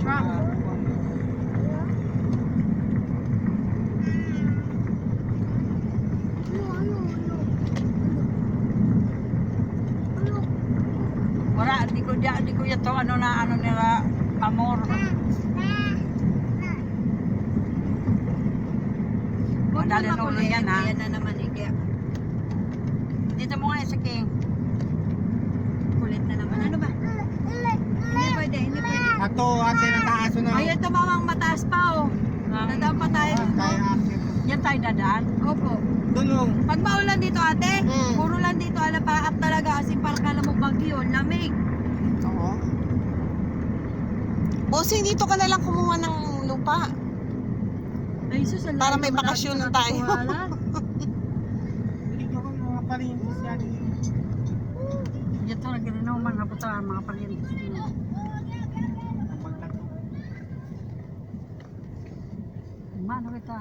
Wala, di ko yato ano nila amor. Dali na ulo yan ha. Yan na naman kaya. Dito mo nga sa king. Kulit na naman. Ano ba? Hindi pwede, hindi pwede. Ato, ate, nataaso na. Ayun, tumamang mataas pa oh. Dadaan pa tayo. Kaya ate. Yan tayo dadaan. Opo. Doon mo. Pag maulan dito ate, puro lang dito alapaap talaga kasi parang kala mo bagyo, lamig. Oo. Bossing, dito ka na lang kumuha ng lupa. Ay, sus, Para may bakasyon na tayo. Hindi ko mga palintis yan. Dito na gininaw man nabuta ang mga palintis. Mano kita.